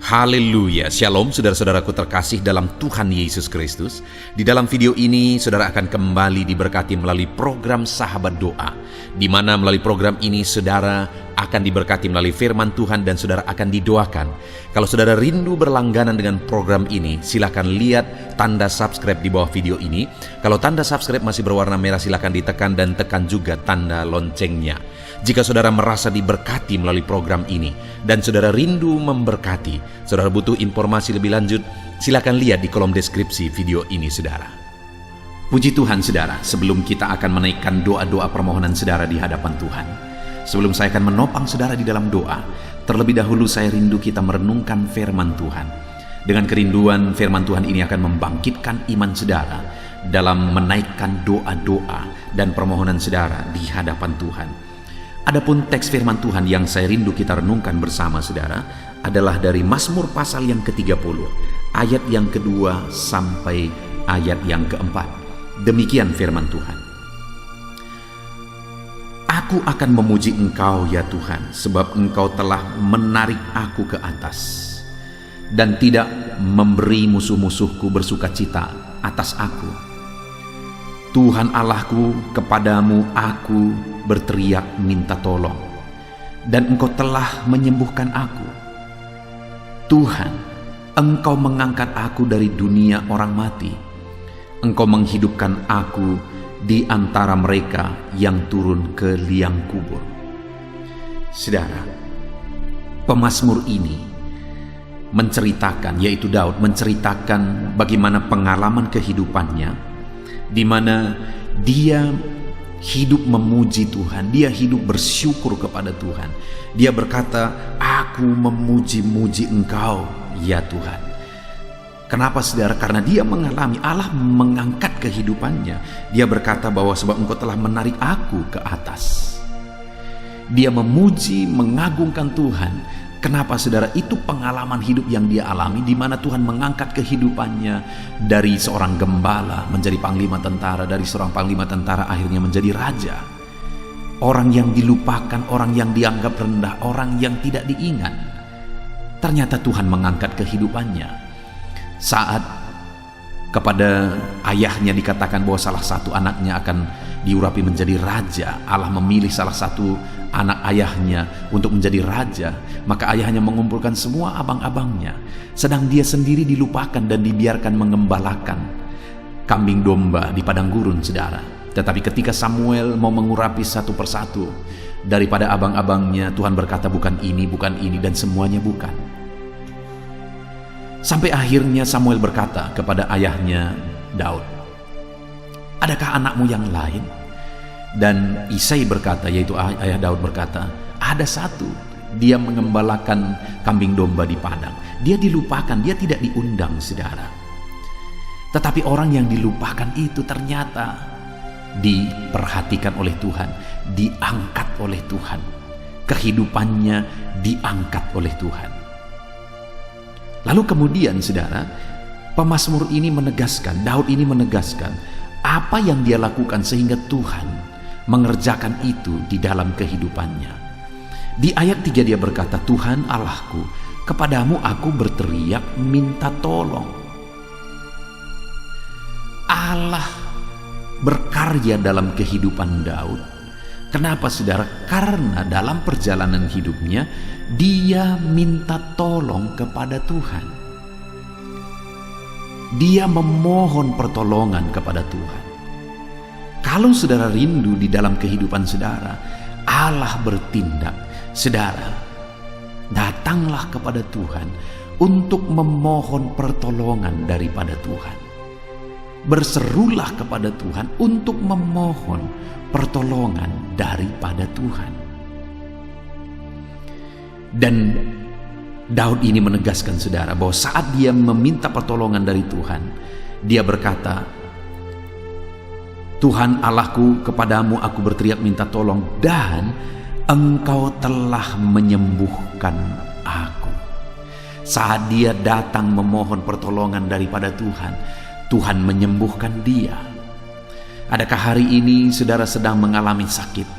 Haleluya, Shalom saudara-saudaraku terkasih dalam Tuhan Yesus Kristus. Di dalam video ini saudara akan kembali diberkati melalui program Sahabat Doa, di mana melalui program ini saudara akan diberkati melalui firman Tuhan dan saudara akan didoakan. Kalau saudara rindu berlangganan dengan program ini, silakan lihat tanda subscribe di bawah video ini. Kalau tanda subscribe masih berwarna merah, silakan ditekan dan tekan juga tanda loncengnya. Jika saudara merasa diberkati melalui program ini dan saudara rindu memberkati, saudara butuh informasi lebih lanjut, silakan lihat di kolom deskripsi video ini saudara. Puji Tuhan saudara, sebelum kita akan menaikkan doa-doa permohonan saudara di hadapan Tuhan, sebelum saya akan menopang saudara di dalam doa, terlebih dahulu saya rindu kita merenungkan firman Tuhan. Dengan kerinduan firman Tuhan ini akan membangkitkan iman saudara dalam menaikkan doa-doa dan permohonan saudara di hadapan Tuhan. Adapun teks firman Tuhan yang saya rindu kita renungkan bersama saudara adalah dari Mazmur pasal yang ke-30, ayat yang kedua sampai ayat yang keempat. Demikian firman Tuhan. Aku akan memuji Engkau ya Tuhan, sebab Engkau telah menarik aku ke atas dan tidak memberi musuh-musuhku bersukacita atas aku. Tuhan Allahku, kepadamu aku berteriak minta tolong, dan Engkau telah menyembuhkan aku. Tuhan, Engkau mengangkat aku dari dunia orang mati. Engkau menghidupkan aku di antara mereka yang turun ke liang kubur. Saudara, pemazmur ini menceritakan, yaitu Daud menceritakan bagaimana pengalaman kehidupannya, di mana dia hidup memuji Tuhan, dia hidup bersyukur kepada Tuhan. Dia berkata, aku memuji-muji Engkau ya Tuhan. Kenapa saudara? Karena dia mengalami Allah mengangkat kehidupannya. Dia berkata bahwa sebab Engkau telah menarik aku ke atas. Dia memuji, mengagungkan Tuhan. Kenapa saudara? Itu pengalaman hidup yang dia alami, di mana Tuhan mengangkat kehidupannya dari seorang gembala menjadi panglima tentara, dari seorang panglima tentara akhirnya menjadi raja. Orang yang dilupakan, orang yang dianggap rendah, orang yang tidak diingat. Ternyata Tuhan mengangkat kehidupannya. Saat kepada ayahnya dikatakan bahwa salah satu anaknya akan diurapi menjadi raja, Allah memilih salah satu anak ayahnya untuk menjadi raja, maka ayahnya mengumpulkan semua abang-abangnya, sedang dia sendiri dilupakan dan dibiarkan mengembalakan kambing domba di padang gurun saudara. Tetapi ketika Samuel mau mengurapi satu persatu daripada abang-abangnya, Tuhan berkata bukan ini, dan semuanya bukan. Sampai akhirnya Samuel berkata kepada ayahnya Daud, adakah anakmu yang lain? Dan Isai berkata, yaitu ayah Daud berkata, ada satu, dia mengembalakan kambing domba di padang. Dia dilupakan, dia tidak diundang saudara. Tetapi orang yang dilupakan itu ternyata diperhatikan oleh Tuhan, diangkat oleh Tuhan. Kehidupannya diangkat oleh Tuhan. Lalu kemudian saudara, pemazmur ini menegaskan, Daud ini menegaskan apa yang dia lakukan sehingga Tuhan mengerjakan itu di dalam kehidupannya. Di ayat 3 dia berkata, Tuhan Allahku, kepadamu aku berteriak minta tolong. Allah berkarya dalam kehidupan Daud. Kenapa saudara? Karena dalam perjalanan hidupnya dia minta tolong kepada Tuhan. Dia memohon pertolongan kepada Tuhan. Kalau saudara rindu di dalam kehidupan saudara, Allah bertindak. Saudara, datanglah kepada Tuhan untuk memohon pertolongan daripada Tuhan. Berserulah kepada Tuhan untuk memohon pertolongan daripada Tuhan. Dan Daud ini menegaskan saudara bahwa saat dia meminta pertolongan dari Tuhan, dia berkata, Tuhan Allahku, kepadamu aku berteriak minta tolong, dan Engkau telah menyembuhkan aku. Saat dia datang memohon pertolongan daripada Tuhan, Tuhan menyembuhkan dia. Adakah hari ini saudara sedang mengalami sakit?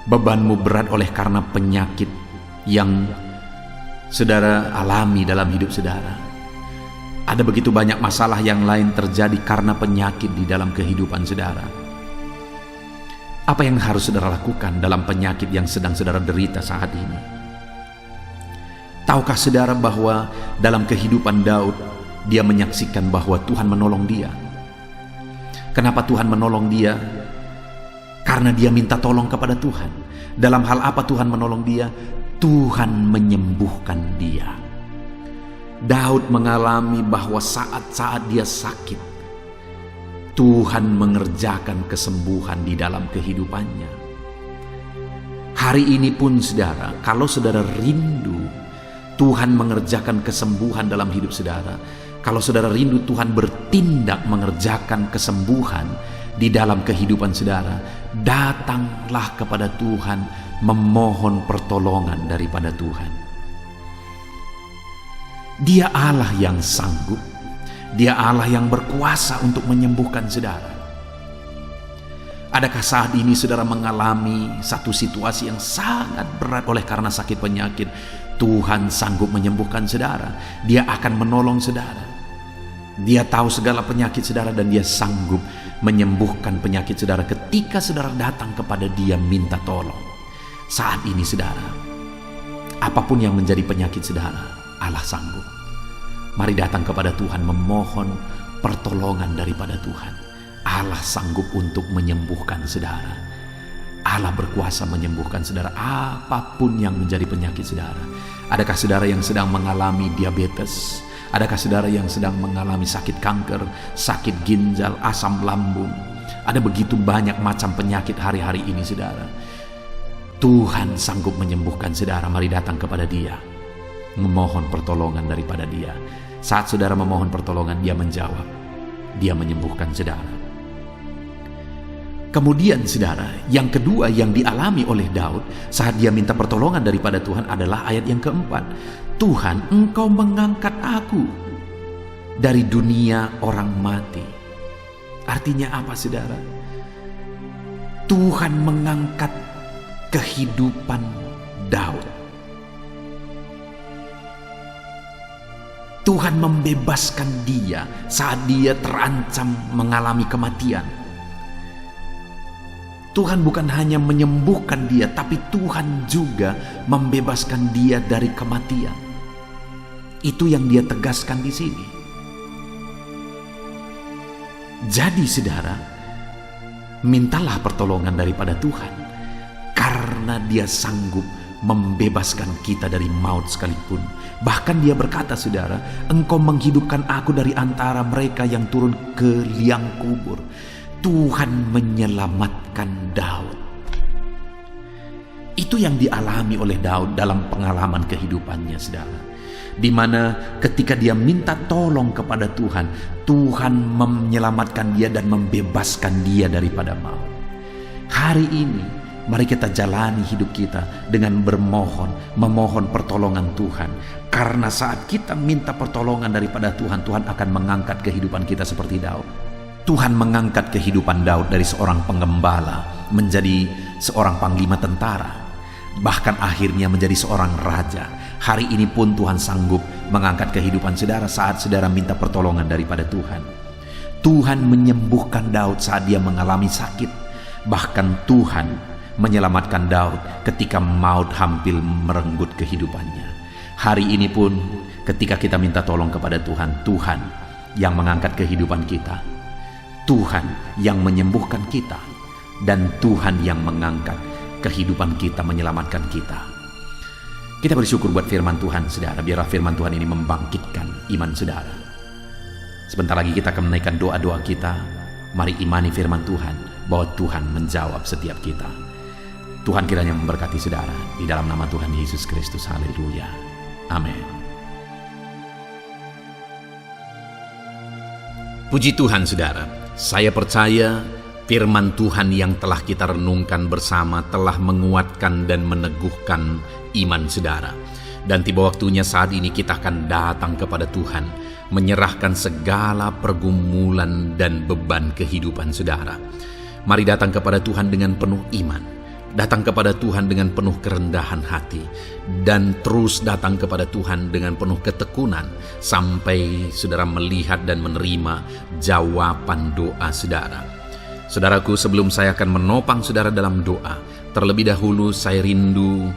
Bebanmu berat oleh karena penyakit yang saudara alami dalam hidup saudara. Ada begitu banyak masalah yang lain terjadi karena penyakit di dalam kehidupan saudara. Apa yang harus saudara lakukan dalam penyakit yang sedang saudara derita saat ini? Tahukah saudara bahwa dalam kehidupan Daud, dia menyaksikan bahwa Tuhan menolong dia? Kenapa Tuhan menolong dia? Karena dia minta tolong kepada Tuhan. Dalam hal apa Tuhan menolong dia? Tuhan menyembuhkan dia. Daud mengalami bahwa saat-saat dia sakit, Tuhan mengerjakan kesembuhan di dalam kehidupannya. Hari ini pun saudara, kalau saudara rindu Tuhan mengerjakan kesembuhan dalam hidup saudara, kalau saudara rindu Tuhan bertindak mengerjakan kesembuhan di dalam kehidupan saudara, datanglah kepada Tuhan memohon pertolongan daripada Tuhan. Dia Allah yang sanggup, Dia Allah yang berkuasa untuk menyembuhkan saudara. Adakah saat ini saudara mengalami satu situasi yang sangat berat oleh karena sakit penyakit? Tuhan sanggup menyembuhkan saudara. Dia akan menolong saudara. Dia tahu segala penyakit saudara dan dia sanggup menyembuhkan penyakit saudara ketika saudara datang kepada dia minta tolong. Saat ini saudara, apapun yang menjadi penyakit saudara, Allah sanggup. Mari datang kepada Tuhan memohon pertolongan daripada Tuhan. Allah sanggup untuk menyembuhkan saudara. Allah berkuasa menyembuhkan saudara apapun yang menjadi penyakit saudara. Adakah saudara yang sedang mengalami diabetes? Adakah saudara yang sedang mengalami sakit kanker, sakit ginjal, asam lambung? Ada begitu banyak macam penyakit hari-hari ini saudara. Tuhan sanggup menyembuhkan saudara. Mari datang kepada Dia, memohon pertolongan daripada Dia. Saat saudara memohon pertolongan, Dia menjawab, Dia menyembuhkan saudara. Kemudian saudara, yang kedua yang dialami oleh Daud saat dia minta pertolongan daripada Tuhan adalah ayat yang keempat. Tuhan, Engkau mengangkat aku dari dunia orang mati. Artinya apa saudara? Tuhan mengangkat kehidupan Daud. Tuhan membebaskan dia saat dia terancam mengalami kematian. Tuhan bukan hanya menyembuhkan dia, tapi Tuhan juga membebaskan dia dari kematian. Itu yang dia tegaskan di sini. Jadi saudara, mintalah pertolongan daripada Tuhan, karena Dia sanggup membebaskan kita dari maut sekalipun. Bahkan Dia berkata saudara, Engkau menghidupkan aku dari antara mereka yang turun ke liang kubur. Tuhan menyelamatkan Daud. Itu yang dialami oleh Daud dalam pengalaman kehidupannya saudara, di mana ketika dia minta tolong kepada Tuhan, Tuhan menyelamatkan dia dan membebaskan dia daripada maut. Hari ini mari kita jalani hidup kita dengan memohon pertolongan Tuhan. Karena saat kita minta pertolongan daripada Tuhan, Tuhan akan mengangkat kehidupan kita seperti Daud. Tuhan mengangkat kehidupan Daud dari seorang penggembala menjadi seorang panglima tentara, bahkan akhirnya menjadi seorang raja. Hari ini pun Tuhan sanggup mengangkat kehidupan saudara saat saudara minta pertolongan daripada Tuhan. Tuhan menyembuhkan Daud saat dia mengalami sakit. Bahkan Tuhan menyelamatkan Daud ketika maut hampir merenggut kehidupannya. Hari ini pun ketika kita minta tolong kepada Tuhan, Tuhan yang mengangkat kehidupan kita, Tuhan yang menyembuhkan kita, dan Tuhan yang mengangkat kehidupan kita, menyelamatkan kita. Kita bersyukur buat firman Tuhan saudara. Biarlah firman Tuhan ini membangkitkan iman saudara. Sebentar lagi kita akan menaikkan doa-doa kita. Mari imani firman Tuhan bahwa Tuhan menjawab setiap kita. Tuhan kiranya memberkati saudara di dalam nama Tuhan Yesus Kristus. Haleluya. Amin. Puji Tuhan saudara. Saya percaya firman Tuhan yang telah kita renungkan bersama telah menguatkan dan meneguhkan iman saudara. Dan tiba waktunya saat ini kita akan datang kepada Tuhan, menyerahkan segala pergumulan dan beban kehidupan saudara. Mari datang kepada Tuhan dengan penuh iman. Datang kepada Tuhan dengan penuh kerendahan hati dan terus datang kepada Tuhan dengan penuh ketekunan sampai saudara melihat dan menerima jawaban doa saudara. Saudaraku, sebelum saya akan menopang saudara dalam doa, terlebih dahulu saya rindu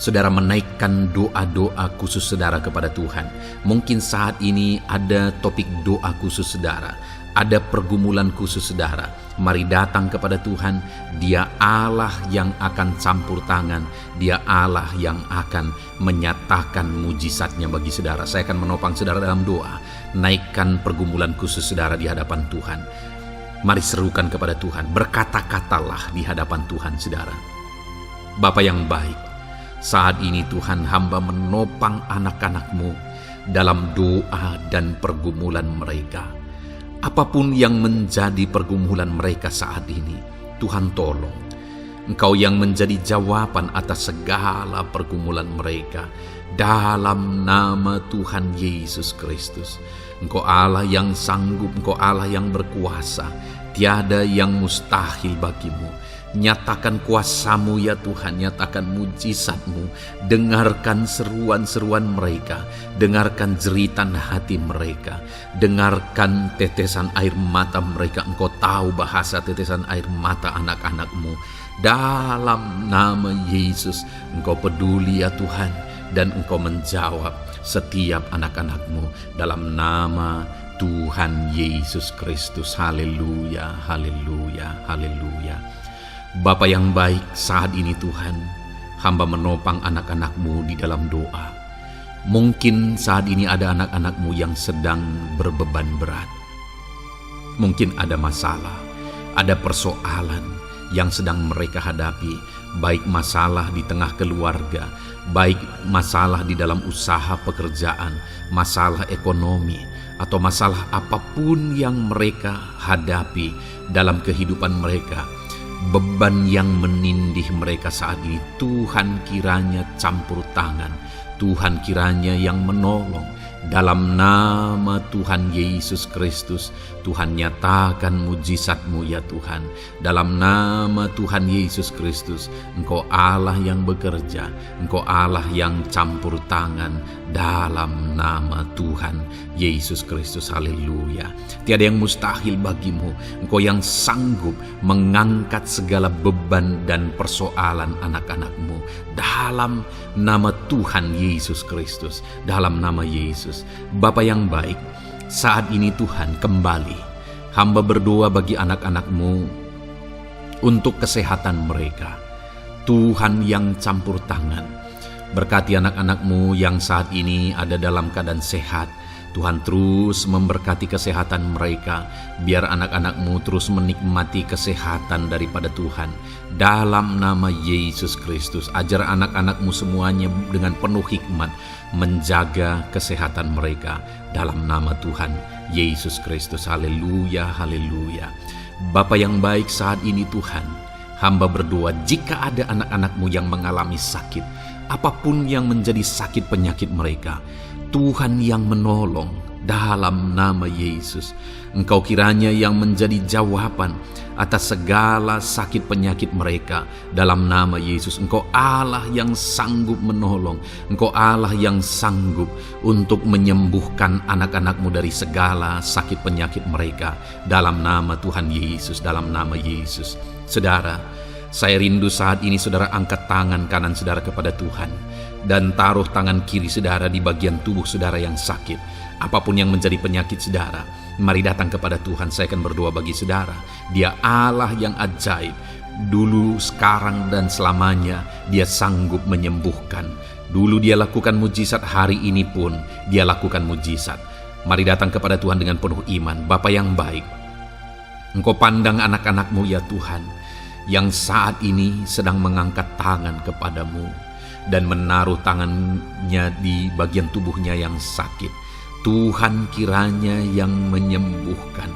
saudara menaikkan doa-doa khusus saudara kepada Tuhan. Mungkin saat ini ada topik doa khusus saudara, ada pergumulan khusus saudara. Mari datang kepada Tuhan. Dia Allah yang akan campur tangan. Dia Allah yang akan menyatakan mujizatnya bagi saudara. Saya akan menopang saudara dalam doa. Naikkan pergumulan khusus saudara di hadapan Tuhan. Mari serukan kepada Tuhan. Berkata-katalah di hadapan Tuhan saudara. Bapa yang baik, saat ini Tuhan, hamba menopang anak-anak-Mu dalam doa dan pergumulan mereka. Apapun yang menjadi pergumulan mereka saat ini, Tuhan tolong. Engkau yang menjadi jawaban atas segala pergumulan mereka. Dalam nama Tuhan Yesus Kristus. Engkau Allah yang sanggup, Engkau Allah yang berkuasa. Tiada yang mustahil bagimu. Nyatakan kuasa-Mu ya Tuhan, nyatakan mujizat-Mu. Dengarkan seruan-seruan mereka, dengarkan jeritan hati mereka, dengarkan tetesan air mata mereka. Engkau tahu bahasa tetesan air mata anak-anak-Mu. Dalam nama Yesus, Engkau peduli ya Tuhan, dan Engkau menjawab setiap anak-anak-Mu dalam nama Tuhan Yesus Kristus. Haleluya, haleluya, haleluya. Bapa yang baik, saat ini Tuhan, hamba menopang anak-anak-Mu di dalam doa. Mungkin saat ini ada anak-anak-Mu yang sedang berbeban berat. Mungkin ada masalah, ada persoalan yang sedang mereka hadapi, baik masalah di tengah keluarga, baik masalah di dalam usaha pekerjaan, masalah ekonomi, atau masalah apapun yang mereka hadapi dalam kehidupan mereka. Beban yang menindih mereka saat ini, Tuhan kiranya campur tangan, Tuhan kiranya yang menolong. Dalam nama Tuhan Yesus Kristus, Tuhan nyatakan mujizat-Mu ya Tuhan. Dalam nama Tuhan Yesus Kristus, Engkau Allah yang bekerja, Engkau Allah yang campur tangan. Dalam nama Tuhan Yesus Kristus, haleluya. Tiada yang mustahil bagimu. Engkau yang sanggup mengangkat segala beban dan persoalan anak-anak-Mu. Dalam nama Tuhan Yesus Kristus, dalam nama Yesus. Bapa yang baik, saat ini Tuhan kembali hamba berdoa bagi anak-anak-Mu untuk kesehatan mereka. Tuhan yang campur tangan, berkati anak-anak-Mu yang saat ini ada dalam keadaan sehat. Tuhan terus memberkati kesehatan mereka, biar anak-anak-Mu terus menikmati kesehatan daripada Tuhan. Dalam nama Yesus Kristus, ajar anak-anak-Mu semuanya dengan penuh hikmat menjaga kesehatan mereka. Dalam nama Tuhan Yesus Kristus, haleluya, haleluya. Bapa yang baik, saat ini Tuhan, hamba berdoa jika ada anak-anak-Mu yang mengalami sakit, apapun yang menjadi sakit penyakit mereka, Tuhan yang menolong. Dalam nama Yesus, Engkau kiranya yang menjadi jawaban atas segala sakit penyakit mereka. Dalam nama Yesus, Engkau Allah yang sanggup menolong. Engkau Allah yang sanggup untuk menyembuhkan anak-anak-Mu dari segala sakit penyakit mereka. Dalam nama Tuhan Yesus, dalam nama Yesus. Saudara, saya rindu saat ini saudara angkat tangan kanan saudara kepada Tuhan dan taruh tangan kiri saudara di bagian tubuh saudara yang sakit. Apapun yang menjadi penyakit saudara, mari datang kepada Tuhan. Saya akan berdoa bagi saudara. Dia Allah yang ajaib. Dulu, sekarang, dan selamanya Dia sanggup menyembuhkan. Dulu Dia lakukan mujizat, hari ini pun Dia lakukan mujizat. Mari datang kepada Tuhan dengan penuh iman. Bapa yang baik, Engkau pandang anak-anak-Mu ya Tuhan, yang saat ini sedang mengangkat tangan kepadamu dan menaruh tangannya di bagian tubuhnya yang sakit. Tuhan kiranya yang menyembuhkan.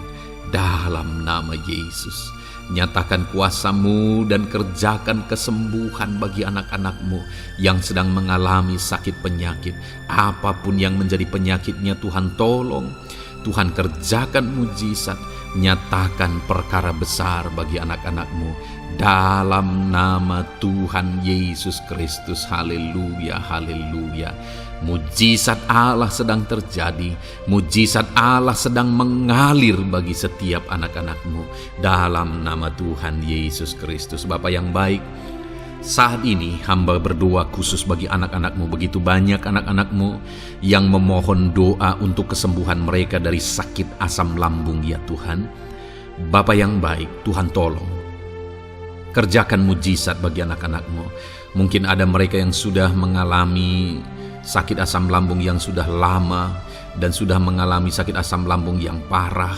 Dalam nama Yesus, nyatakan kuasa-Mu dan kerjakan kesembuhan bagi anak-anak-Mu yang sedang mengalami sakit penyakit. Apapun yang menjadi penyakitnya, Tuhan tolong. Tuhan kerjakan mujizat, nyatakan perkara besar bagi anak-anak-Mu. dalam nama Tuhan Yesus Kristus. Haleluya, haleluya. Mujizat Allah sedang terjadi, mujizat Allah sedang mengalir bagi setiap anak-anak-Mu dalam nama Tuhan Yesus Kristus. Bapa yang baik, saat ini hamba berdoa khusus bagi anak-anak-Mu. Begitu banyak anak-anak-Mu yang memohon doa untuk kesembuhan mereka dari sakit asam lambung ya Tuhan. Bapa yang baik, Tuhan tolong kerjakan mujizat bagi anak-anak-Mu. Mungkin ada mereka yang sudah mengalami sakit asam lambung yang sudah lama dan sudah mengalami sakit asam lambung yang parah.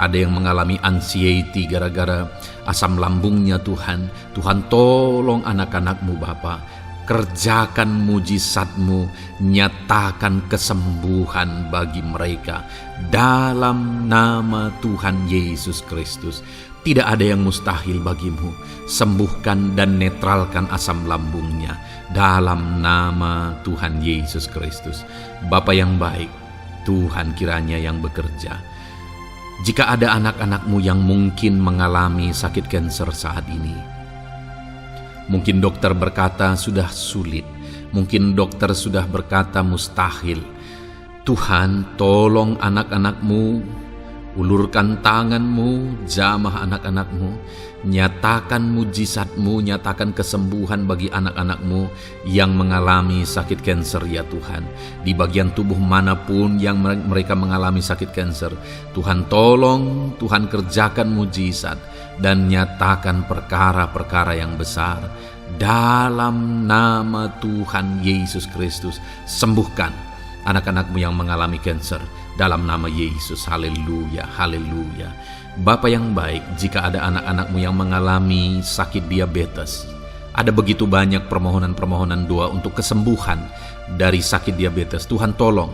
Ada yang mengalami anxiety gara-gara asam lambungnya Tuhan. Tuhan tolong anak-anak-Mu Bapa. Kerjakan mujizat-Mu, nyatakan kesembuhan bagi mereka dalam nama Tuhan Yesus Kristus. Tidak ada yang mustahil bagi-Mu. Sembuhkan dan netralkan asam lambungnya dalam nama Tuhan Yesus Kristus. Bapa yang baik, Tuhan kiranya yang bekerja. Jika ada anak-anak-Mu yang mungkin mengalami sakit kanker saat ini, mungkin dokter berkata sudah sulit, mungkin dokter sudah berkata mustahil. Tuhan tolong anak-anak-Mu, ulurkan tangan-Mu, jamah anak-anak-Mu, nyatakan mujizat-Mu, nyatakan kesembuhan bagi anak-anak-Mu yang mengalami sakit kanker ya Tuhan. Di bagian tubuh manapun yang mereka mengalami sakit kanker, Tuhan tolong, Tuhan kerjakan mujizat dan nyatakan perkara-perkara yang besar. Dalam nama Tuhan Yesus Kristus, sembuhkan anak-anak-Mu yang mengalami kanker dalam nama Yesus. Haleluya, haleluya. Bapa yang baik, jika ada anak-anak-Mu yang mengalami sakit diabetes, ada begitu banyak permohonan-permohonan doa untuk kesembuhan dari sakit diabetes. Tuhan tolong,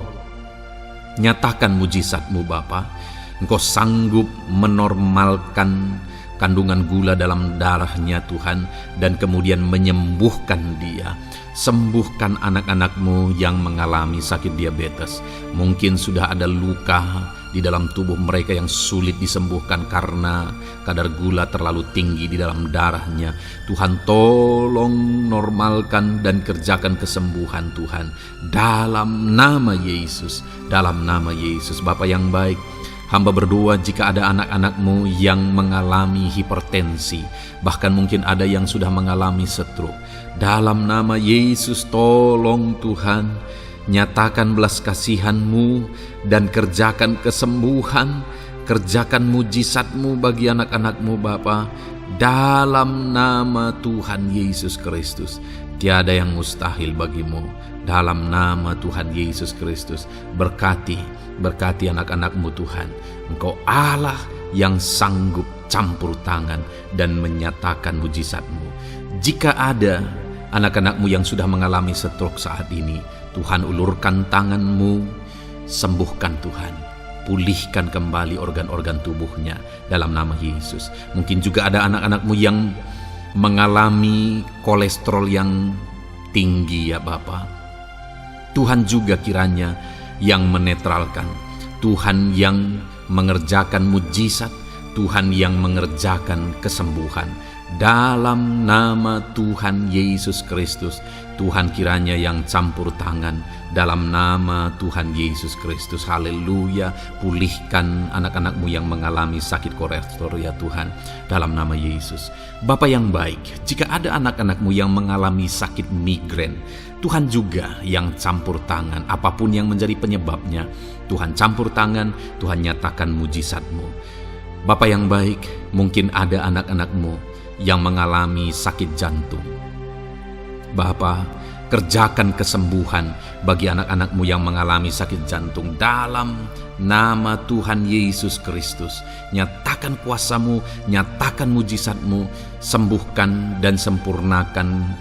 nyatakan mujizat-Mu Bapa. Engkau sanggup menormalkan kandungan gula dalam darahnya Tuhan, dan kemudian menyembuhkan dia. Sembuhkan anak-anak-Mu yang mengalami sakit diabetes. Mungkin sudah ada luka di dalam tubuh mereka yang sulit disembuhkan karena kadar gula terlalu tinggi di dalam darahnya. Tuhan tolong normalkan dan kerjakan kesembuhan Tuhan dalam nama Yesus, dalam nama Yesus. Bapa yang baik, hamba berdoa jika ada anak-anak-Mu yang mengalami hipertensi, bahkan mungkin ada yang sudah mengalami stroke. Dalam nama Yesus tolong Tuhan, nyatakan belas kasihan-Mu dan kerjakan kesembuhan, kerjakan mujizat-Mu bagi anak-anak-Mu Bapa. Dalam nama Tuhan Yesus Kristus, tiada yang mustahil bagi-Mu. Dalam nama Tuhan Yesus Kristus, berkati anak-anak-Mu Tuhan. Engkau Allah yang sanggup campur tangan dan menyatakan mujizat-Mu. Jika ada anak-anak-Mu yang sudah mengalami stroke saat ini, Tuhan ulurkan tangan-Mu, sembuhkan Tuhan. Pulihkan kembali organ-organ tubuhnya dalam nama Yesus. Mungkin juga ada anak-anak-Mu yang mengalami kolesterol yang tinggi ya Bapa. Tuhan juga kiranya yang menetralkan, Tuhan yang mengerjakan mujizat, Tuhan yang mengerjakan kesembuhan. Dalam nama Tuhan Yesus Kristus, Tuhan kiranya yang campur tangan dalam nama Tuhan Yesus Kristus. Haleluya. Pulihkan anak-anak-Mu yang mengalami sakit kolesterol ya Tuhan, dalam nama Yesus. Bapa yang baik, jika ada anak-anak-Mu yang mengalami sakit migrain, Tuhan juga yang campur tangan. Apapun yang menjadi penyebabnya, Tuhan campur tangan, Tuhan nyatakan mujizat-Mu. Bapa yang baik, mungkin ada anak-anak-Mu yang mengalami sakit jantung. Bapa, kerjakan kesembuhan bagi anak-anak-Mu yang mengalami sakit jantung dalam nama Tuhan Yesus Kristus. Nyatakan kuasa-Mu, nyatakan mujizat-Mu, sembuhkan dan sempurnakan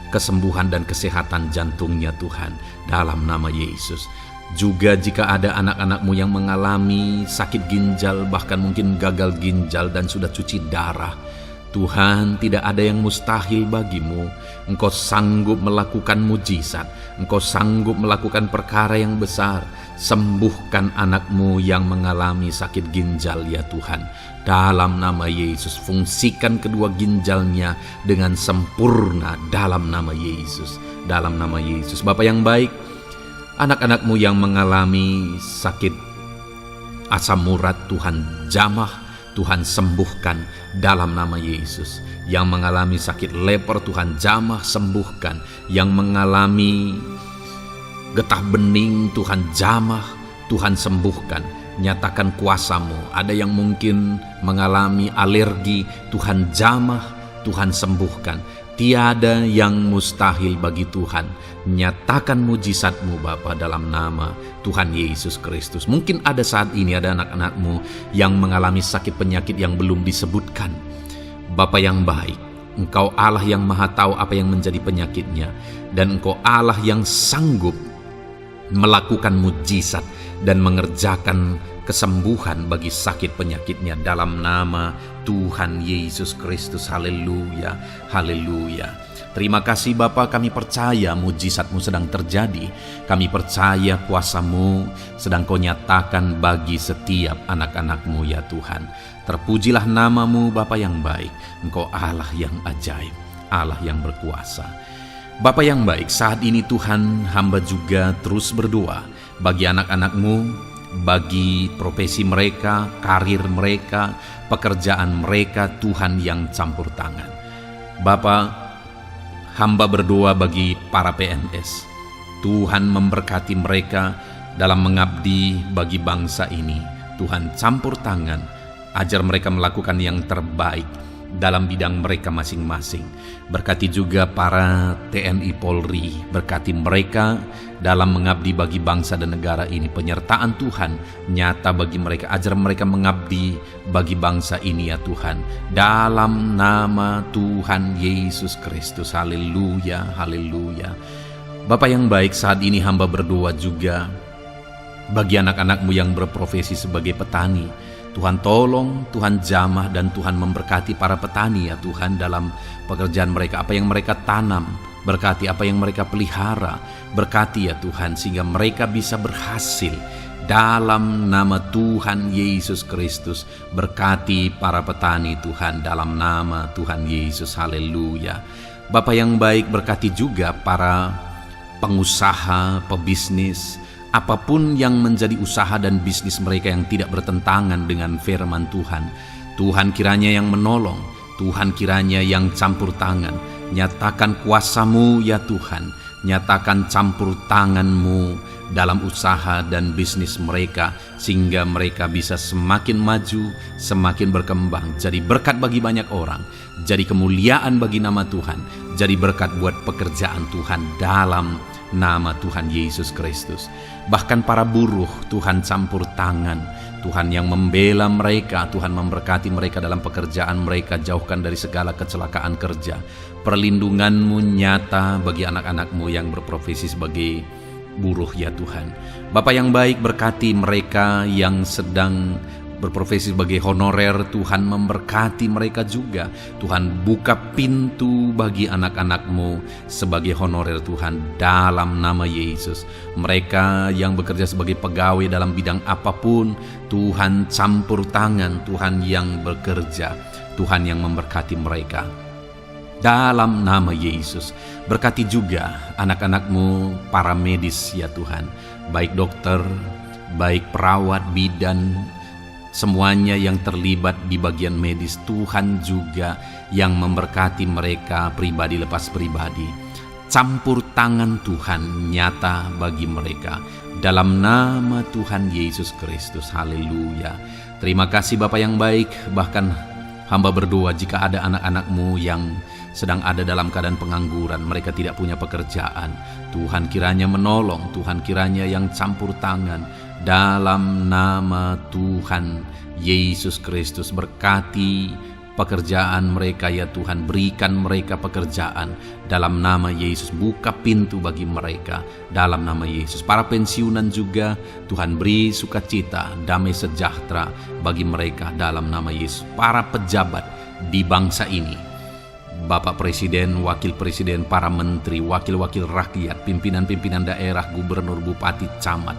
kesembuhan dan kesehatan jantungnya Tuhan, dalam nama Yesus. Juga jika ada anak-anak-Mu yang mengalami sakit ginjal, bahkan mungkin gagal ginjal dan sudah cuci darah, Tuhan, tidak ada yang mustahil bagi-Mu. Engkau sanggup melakukan mujizat, Engkau sanggup melakukan perkara yang besar. Sembuhkan anakmu yang mengalami sakit ginjal ya Tuhan. Dalam nama Yesus, fungsikan kedua ginjalnya dengan sempurna dalam nama Yesus. Dalam nama Yesus. Bapa yang baik, anak-anakmu yang mengalami sakit asam urat, Tuhan jamah, Tuhan sembuhkan dalam nama Yesus. Yang mengalami sakit leper, Tuhan jamah sembuhkan. Yang mengalami getah bening, Tuhan jamah, Tuhan sembuhkan. Nyatakan kuasa-Mu. Ada yang mungkin mengalami alergi, Tuhan jamah, Tuhan sembuhkan. Tiada yang mustahil bagi Tuhan. Nyatakan mujizat-Mu Bapa dalam nama Tuhan Yesus Kristus. Mungkin ada saat ini ada anak-anak-Mu yang mengalami sakit penyakit yang belum disebutkan. Bapa yang baik, Engkau Allah yang maha tahu apa yang menjadi penyakitnya. Dan Engkau Allah yang sanggup melakukan mujizat dan mengerjakan kesembuhan bagi sakit penyakitnya dalam nama Tuhan Yesus Kristus. Haleluya, haleluya. Terima kasih Bapa, kami percaya mujizat-Mu sedang terjadi. Kami percaya kuasa-Mu sedang Kau nyatakan bagi setiap anak-anak-Mu ya Tuhan. Terpujilah nama-Mu Bapa yang baik. Engkau Allah yang ajaib, Allah yang berkuasa. Bapa yang baik, saat ini Tuhan, hamba juga terus berdoa bagi anak-anak-Mu, bagi profesi mereka, karir mereka, pekerjaan mereka, Tuhan yang campur tangan. Bapa, hamba berdoa bagi para PNS. Tuhan memberkati mereka dalam mengabdi bagi bangsa ini. Tuhan campur tangan, ajar mereka melakukan yang terbaik dalam bidang mereka masing-masing. Berkati juga para TNI Polri, berkati mereka dalam mengabdi bagi bangsa dan negara ini. Penyertaan Tuhan nyata bagi mereka, ajar mereka mengabdi bagi bangsa ini ya Tuhan. Dalam nama Tuhan Yesus Kristus. Haleluya, haleluya. Bapa yang baik, saat ini hamba berdoa juga bagi anak-anak-Mu yang berprofesi sebagai petani. Tuhan tolong, Tuhan jamah, dan Tuhan memberkati para petani ya Tuhan dalam pekerjaan mereka. Apa yang mereka tanam, berkati apa yang mereka pelihara, berkati ya Tuhan sehingga mereka bisa berhasil. Dalam nama Tuhan Yesus Kristus, berkati para petani Tuhan dalam nama Tuhan Yesus. Haleluya. Bapa yang baik, berkati juga para pengusaha, pebisnis, apapun yang menjadi usaha dan bisnis mereka yang tidak bertentangan dengan firman Tuhan. Tuhan kiranya yang menolong, Tuhan kiranya yang campur tangan. Nyatakan kuasa-Mu ya Tuhan, nyatakan campur tangan-Mu dalam usaha dan bisnis mereka, sehingga mereka bisa semakin maju, semakin berkembang, jadi berkat bagi banyak orang, jadi kemuliaan bagi nama Tuhan, jadi berkat buat pekerjaan Tuhan dalam nama Tuhan Yesus Kristus. Bahkan para buruh, Tuhan campur tangan, Tuhan yang membela mereka, Tuhan memberkati mereka dalam pekerjaan mereka, jauhkan dari segala kecelakaan kerja. Perlindungan-Mu nyata bagi anak-anak-Mu yang berprofesi sebagai buruh ya Tuhan. Bapa yang baik, berkati mereka yang sedang berprofesi sebagai honorer, Tuhan memberkati mereka juga. Tuhan buka pintu bagi anak-anak-Mu sebagai honorer Tuhan dalam nama Yesus. Mereka yang bekerja sebagai pegawai dalam bidang apapun, Tuhan campur tangan, Tuhan yang bekerja, Tuhan yang memberkati mereka dalam nama Yesus. Berkati juga anak-anak-Mu para medis ya Tuhan, baik dokter, baik perawat, bidan, semuanya yang terlibat di bagian medis, Tuhan juga yang memberkati mereka pribadi lepas pribadi. Campur tangan Tuhan nyata bagi mereka dalam nama Tuhan Yesus Kristus. Haleluya. Terima kasih Bapa yang baik. Bahkan hamba berdoa jika ada anak-anak-Mu yang sedang ada dalam keadaan pengangguran, mereka tidak punya pekerjaan, Tuhan kiranya menolong, Tuhan kiranya yang campur tangan dalam nama Tuhan Yesus Kristus. Berkati pekerjaan mereka ya Tuhan, berikan mereka pekerjaan dalam nama Yesus. Buka pintu bagi mereka dalam nama Yesus. Para pensiunan juga Tuhan beri sukacita, damai sejahtera bagi mereka dalam nama Yesus. Para pejabat di bangsa ini, Bapak Presiden, Wakil Presiden, para menteri, wakil-wakil rakyat, pimpinan-pimpinan daerah, gubernur, bupati, camat,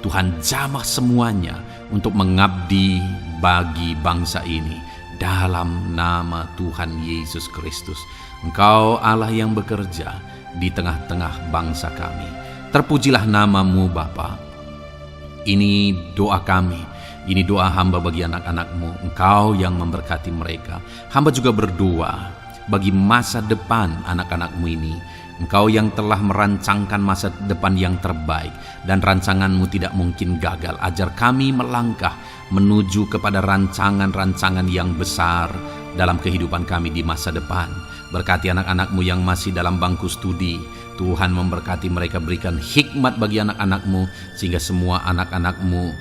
Tuhan jamah semuanya untuk mengabdi bagi bangsa ini dalam nama Tuhan Yesus Kristus. Engkau Allah yang bekerja di tengah-tengah bangsa kami. Terpujilah nama-Mu Bapa. Ini doa kami, ini doa hamba bagi anak-anak-Mu. Engkau yang memberkati mereka. Hamba juga berdoa bagi masa depan anak-anak-Mu ini. Engkau yang telah merancangkan masa depan yang terbaik, dan rancangan-Mu tidak mungkin gagal. Ajar kami melangkah menuju kepada rancangan-rancangan yang besar dalam kehidupan kami di masa depan. Berkati anak-anak-Mu yang masih dalam bangku studi. Tuhan memberkati mereka, berikan hikmat bagi anak-anak-Mu, sehingga semua anak-anak-Mu,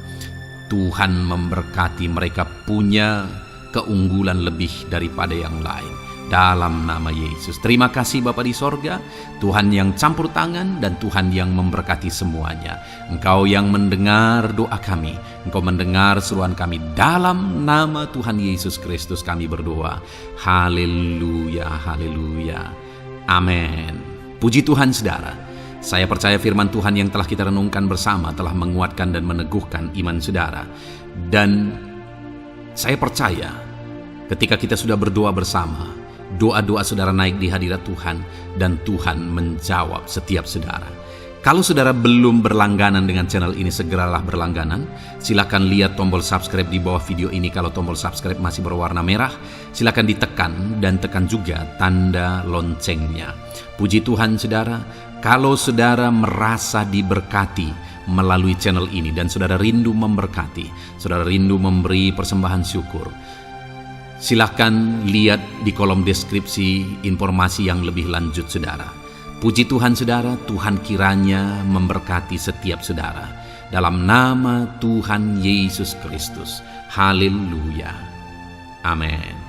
Tuhan memberkati mereka punya keunggulan lebih daripada yang lain. Dalam nama Yesus. Terima kasih Bapa di sorga, Tuhan yang campur tangan dan Tuhan yang memberkati semuanya. Engkau yang mendengar doa kami, Engkau mendengar seruan kami. Dalam nama Tuhan Yesus Kristus kami berdoa. Haleluya, haleluya. Amin. Puji Tuhan saudara. Saya percaya firman Tuhan yang telah kita renungkan bersama telah menguatkan dan meneguhkan iman saudara. Dan saya percaya ketika kita sudah berdoa bersama, doa-doa saudara naik di hadirat Tuhan, dan Tuhan menjawab setiap saudara. Kalau saudara belum berlangganan dengan channel ini, segeralah berlangganan. Silakan lihat tombol subscribe di bawah video ini. Kalau tombol subscribe masih berwarna merah, silakan ditekan dan tekan juga tanda loncengnya. Puji Tuhan saudara, kalau saudara merasa diberkati melalui channel ini dan saudara rindu memberkati, saudara rindu memberi persembahan syukur, silakan lihat di kolom deskripsi informasi yang lebih lanjut saudara. Puji Tuhan saudara, Tuhan kiranya memberkati setiap saudara. Dalam nama Tuhan Yesus Kristus. Haleluya. Amin.